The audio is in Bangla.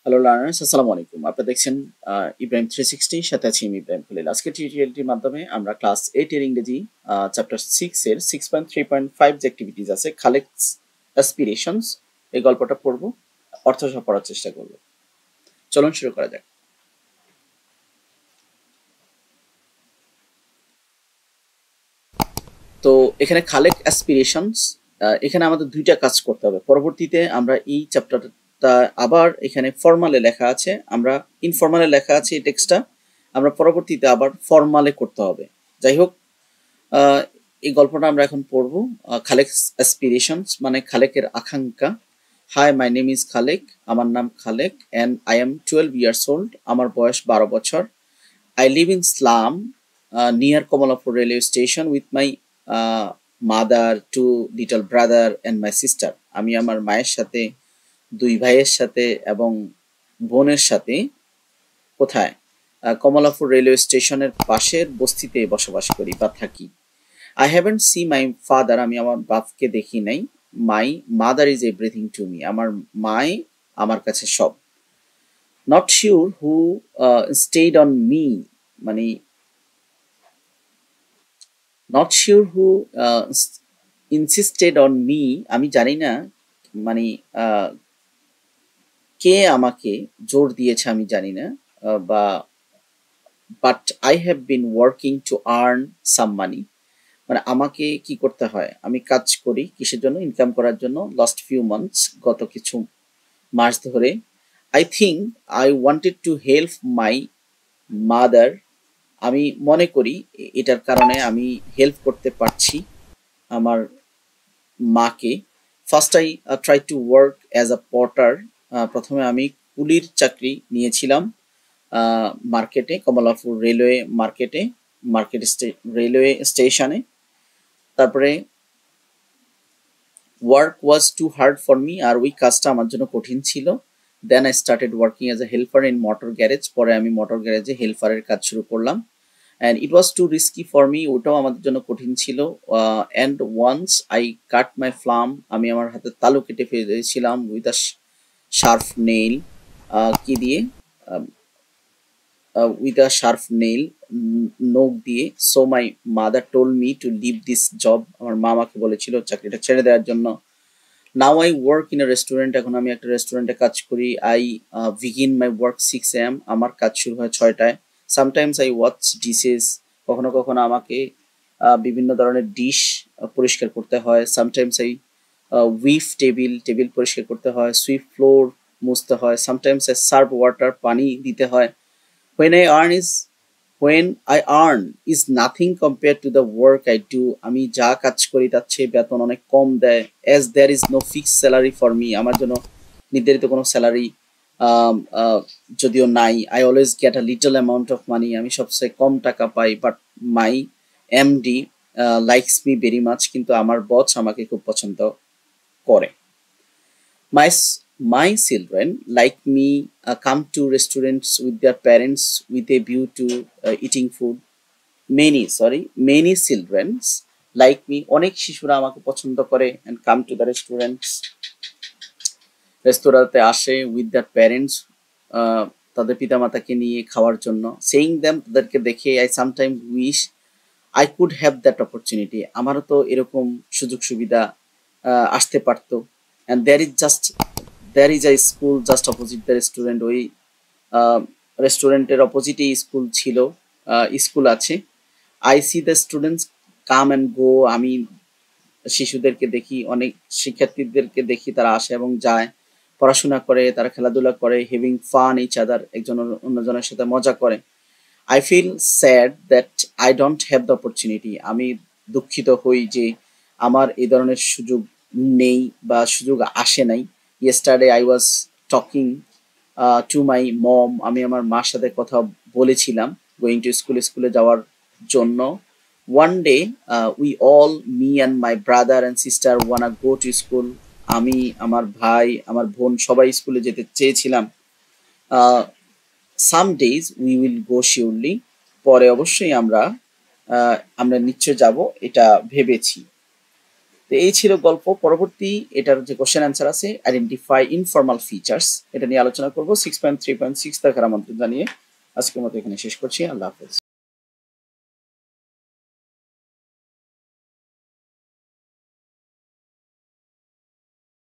হ্যালো লার্নার্স, আসসালামু আলাইকুম। আপনারা দেখছেন ইব্রাহিম 360, সাথে আছি আমি ইব্রাহিম খলিল। আজকের টিউটোরিয়ালটির মাধ্যমে আমরা ক্লাস 8 এর ইংরেজি চ্যাপ্টার 6 এর 6.3.5 যে অ্যাক্টিভিটিস আছে, খালেকস অ্যাসপিরেশনস, এই গল্পটা পড়ব, অর্থ সহ পড়ার চেষ্টা করব। চলুন শুরু করা যাক। তো এখানে খালেক অ্যাসপিরেশনস, এখানে আমাদের দুইটা কাজ করতে হবে। পরবর্তীতে আমরা এই চ্যাপ্টারটা আবার এখানে ফর্মালে লেখা আছে, আমরা ইনফর্মালে লেখা আছে এই টেক্সটটা, আমরা পরবর্তীতে আবার ফর্মালে করতে হবে। যাই হোক, এই গল্পটা আমরা এখন পড়ব। খালেক অ্যাসপিরেশনস মানে খালেকের আকাঙ্ক্ষা। Hi, my name is Khalek, আমার নাম Khalek, and I am 12 years old, আমার বয়স 12 বছর। I live in slum near Kamalapur railway station with my mother, two little brother and my sister. আমি আমার মায়ের সাথে, দুই ভাইয়ের সাথে এবং বোনের সাথে কোথায়? কমলাপুর রেলওয়ে স্টেশনের পাশের বস্তিতে বসবাস করি বা থাকি। I haven't seen my father, আমি আমার বাপকে দেখি নাই। My mother is everything to me, আমার মাই আমার কাছে সব। Not sure who stayed on me, মানে not sure who insisted on me, আমি জানি না মানে কে আমাকে জোর দিয়েছে, আমি জানি না, বা but I have been working to earn some money, মানে আমাকে কি করতে হয়, আমি কাজ করি কিসের জন্য, ইনকাম করার জন্য। লাস্ট ফিউ মান্থস, গত কিছু মাস ধরে। I think I wanted to help my mother, আমি মনে করি এটার কারণে আমি হেল্প করতে পারছি আমার মাকে। First I try to work as a Potter, প্রথমে আমি কুলির চাকরি নিয়েছিলাম মার্কেটে, কমলাপুর রেলওয়ে মার্কেটে, রেলওয়ে স্টেশনে। তারপরে work was too hard for me, আর ওই কাজটা আমার জন্য কঠিন ছিল। Then I started working as a helper in motor garage, পরে আমি মোটর গ্যারেজে হেল্পারের কাজ শুরু করলাম। And it was too risky for me, ওটাও আমাদের জন্য কঠিন ছিল। And once I cut my flam, আমি আমার হাতে তালু কেটে ফেলেছিলাম উইথ আ শার্প নেইল, কি দিয়ে, উইথ আ শার্প নেইল, নখ দিয়ে। So my mother told me to leave this job, আমার মা আমাকে বলেছিল চাকরিটা ছেড়ে দেওয়ার জন্য। Now I work in a restaurant, এখন আমি একটা রেস্টুরেন্টে কাজ করি। I begin my work 6 AM, আমার কাজ শুরু হয় 6টায়। সামটাইমস আই ওয়াচ ডিশেস, কখনো কখনো আমাকে বিভিন্ন ধরনের ডিশ পরিষ্কার করতে হয়। Sometimes I wipe table, table পরিষ্কার করতে হয়। সুইপ ফ্লোর, মুছতে হয়। সামটাইমস আই সার্ভ ওয়াটার, পানি দিতে হয়। when I earn is when I earn is nothing compared to the work I do, আমি যা কাজ করি তার চেয়ে বেতন অনেক কম দেয়। as there is no fixed salary for me, আমার জন্য নির্ধারিত কোনো স্যালারি যদিও নাই। I always get a little amount of money, আমি সবচেয়ে কম টাকা পাই। but my MD likes me very much, কিন্তু আমার বস আমাকে খুব পছন্দ করে। My my children like me come to restaurants with their parents with a view to eating food. Many children like me, অনেক শিশুরা আমাকে পছন্দ করে and come to the restaurants, রেস্তোরাঁতে আসে with their parents, তাদের পিতামাতাকে নিয়ে খাওয়ার জন্য। saying them, তাদেরকে দেখে I sometimes wish I could have that opportunity, আমারও তো এরকম সুযোগ সুবিধা আসতে পারতো। and there is a school just opposite the restaurant, ওই রেস্টুরেন্টের অপোজিটেই স্কুল ছিল, স্কুল আছে। I see the students come and go, আমি শিশুদেরকে দেখি, অনেক শিক্ষার্থীদেরকে দেখি তারা আসে এবং যায়, পড়াশোনা করে, তারা খেলাধুলা করে, হ্যাভিং ফান ইচ আদার, একজন অন্যজনের সাথে মজা করে। I feel sad that I don't have the opportunity, আমি দুঃখিত হই যে আমার এই ধরনের সুযোগ নেই বা সুযোগ আসে নাই। Yesterday I was talking to my mom, আমি আমার মার সাথে কথা বলেছিলাম গোয়িং টু স্কুলে যাওয়ার জন্য। One day we all, me and my brother and sister wanna go to school, আমি, আমার ভাই, আমার বোন সবাই স্কুলে যেতে চেয়েছিলাম। Some days we will go surely, পরে অবশ্যই আমরা নিশ্চয় যাব এটা ভেবেছি। তো এই ছিল গল্প। পরবর্তী এটার যে কোশ্চেন অ্যান্সার আছে, আইডেন্টিফাই ইনফর্মাল ফিচার্স, এটা নিয়ে আলোচনা করব। 6.3.6 দেখার আমন্ত্রণ জানিয়ে আজকের মতো এখানে শেষ করছি। আল্লাহ হাফেজ।